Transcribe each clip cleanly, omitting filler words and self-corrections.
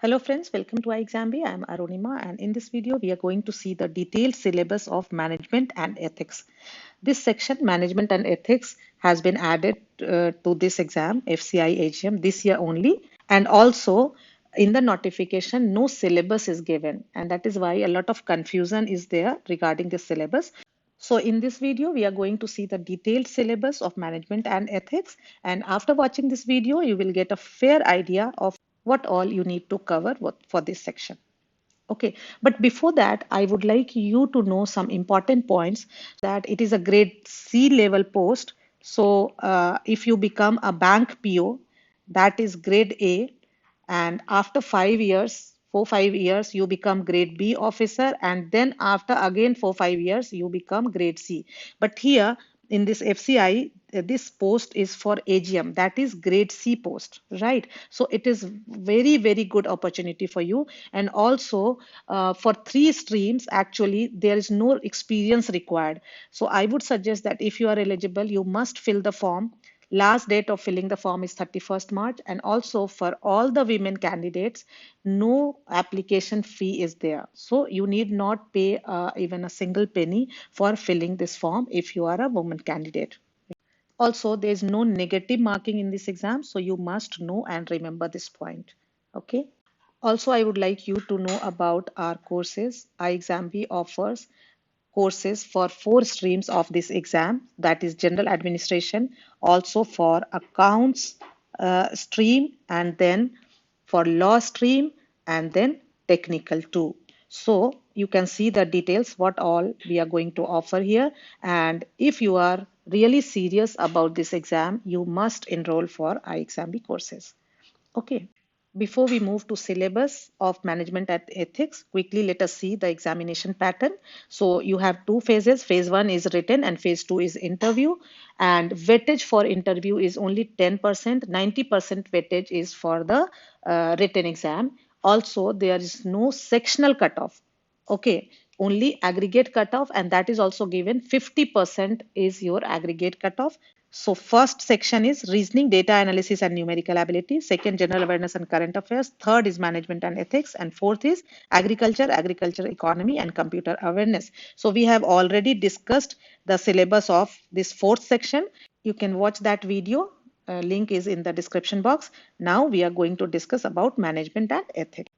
Hello friends, welcome to iExamB. I am Arunima and in this video we are going to see the detailed syllabus of management and ethics. This section, management and ethics, has been added to this exam, FCI AGM, this year only. And also in the notification, no syllabus is given, and that is why a lot of confusion is there regarding the syllabus. So in this video, we are going to see the detailed syllabus of management and ethics. And after watching this video, you will get a fair idea of what all you need to cover for this section. Okay, but before that, I would like you to know some important points that it is a grade C level post. So if you become a bank PO, that is grade A, and after 5 years, 4 5 years, you become grade B officer, and then after again 4 5 years, you become grade C. But here in this FCI, this post is for AGM, that is grade C post, right? So it is very good opportunity for you. And also for 3 streams, actually, there is no experience required. So I would suggest that if you are eligible, you must fill the form. Last date of filling the form is 31st March, and also for all the women candidates, no application fee is there. So you need not pay even a single penny for filling this form if you are a woman candidate. Also, there is no negative marking in this exam, so you must know and remember this point. Okay. Also, I would like you to know about our courses. iExamB offers courses for 4 streams of this exam, that is general administration, also for accounts stream, and then for law stream, and then technical too. So you can see the details what all we are going to offer here, and if you are really serious about this exam, you must enroll for iExamB courses. Okay. Before we move to syllabus of management and ethics, quickly let us see the examination pattern. So you have 2 phases. Phase 1 is written and phase 2 is interview. And weightage for interview is only 10%. 90% weightage is for the written exam. Also, there is no sectional cutoff. Okay, only aggregate cutoff, and that is also given 50% is your aggregate cutoff. So first section is reasoning, data analysis and numerical ability. Second, general awareness and current affairs. Third is management and ethics. And fourth is agriculture, agriculture economy and computer awareness. So we have already discussed the syllabus of this fourth section. You can watch that video. Link is in the description box. Now we are going to discuss about management and ethics.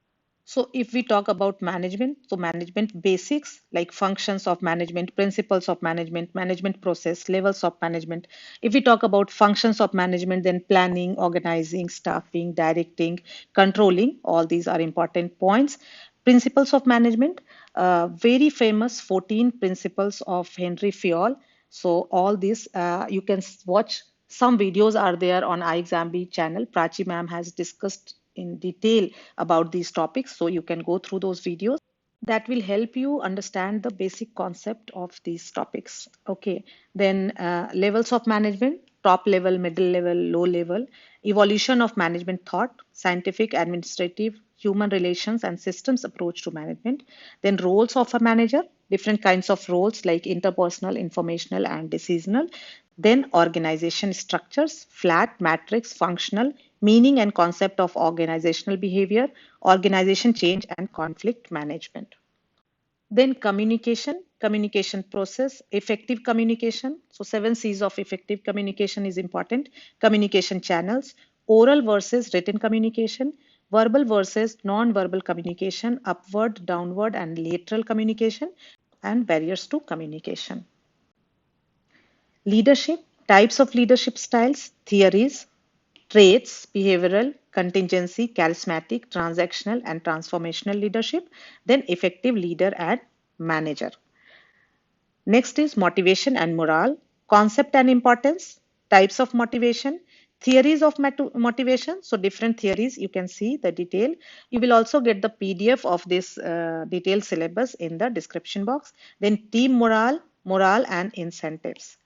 So if we talk about management, so management basics like functions of management, principles of management, management process, levels of management. If we talk about functions of management, then planning, organizing, staffing, directing, controlling, all these are important points. Principles of management, very famous 14 principles of Henry Fayol. So all this you can watch. Some videos are there on iExamB channel. Prachi ma'am has discussed in detail about these topics, so you can go through those videos. That will help you understand the basic concept of these topics. Okay, then levels of management: top level, middle level, low level. Evolution of management thought: scientific, administrative, human relations and systems approach to management. Then roles of a manager: different kinds of roles like interpersonal, informational and decisional. Then organization structures: flat, matrix, functional, meaning and concept of organizational behavior, organization change and conflict management. Then communication process, effective communication. So 7 C's of effective communication is important. Communication channels: oral versus written communication, verbal versus non-verbal communication, upward, downward and lateral communication, and barriers to communication. Leadership, types of leadership styles, theories, traits: behavioral, contingency, charismatic, transactional, and transformational leadership. Then effective leader and manager. Next is motivation and morale, concept and importance, types of motivation, theories of motivation. So different theories, you can see the detail. You will also get the PDF of this detailed syllabus in the description box. Then team morale and incentives.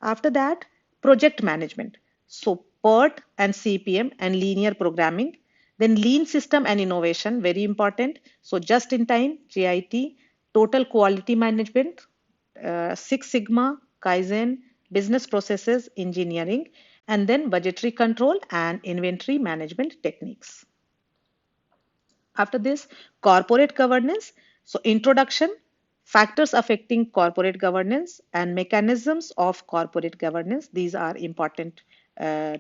After that, project management. So PERT and CPM and linear programming. Then lean system and innovation, very important. So just in time, JIT, total quality management, Six Sigma, Kaizen, business processes, engineering, and then budgetary control and inventory management techniques. After this, corporate governance. So introduction, factors affecting corporate governance and mechanisms of corporate governance. These are important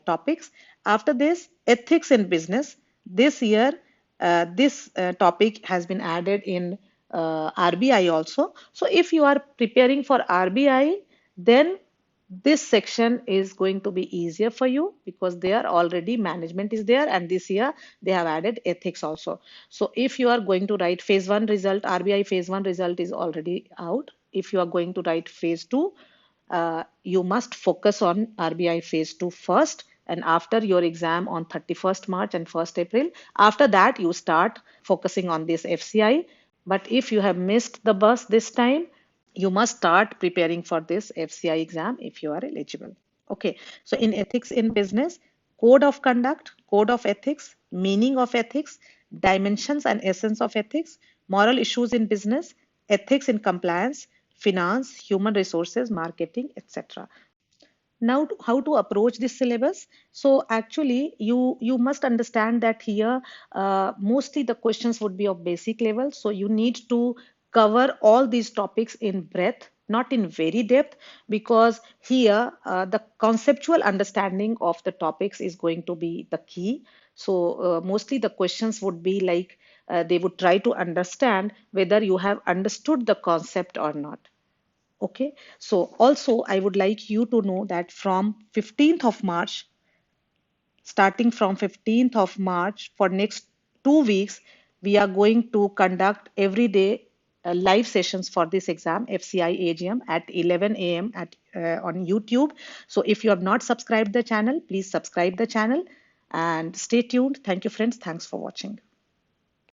topics. After this, ethics in business. This year, this topic has been added in RBI also. So if you are preparing for RBI, then this section is going to be easier for you because there already management is there, and this year they have added ethics also. So if you are going to write phase 1 result, RBI phase 1 result is already out. If you are going to write phase 2, you must focus on RBI phase 2 first, and after your exam on 31st March and 1st April, after that you start focusing on this FCI. But if you have missed the bus this time, you must start preparing for this FCI exam if you are eligible. Okay, so in ethics in business, code of conduct, code of ethics, meaning of ethics, dimensions and essence of ethics, moral issues in business, ethics in compliance, finance, human resources, marketing, etc. Now, how to approach this syllabus? So actually, you must understand that here mostly the questions would be of basic level. So you need to cover all these topics in breadth, not in very depth, because here the conceptual understanding of the topics is going to be the key. So mostly the questions would be like they would try to understand whether you have understood the concept or not. Okay, so also I would like you to know that from 15th of March, starting from 15th of March for next 2 weeks, we are going to conduct every day live sessions for this exam, FCI AGM at 11 a.m. at on YouTube. So if you have not subscribed the channel, please subscribe the channel and stay tuned. Thank you, friends. Thanks for watching.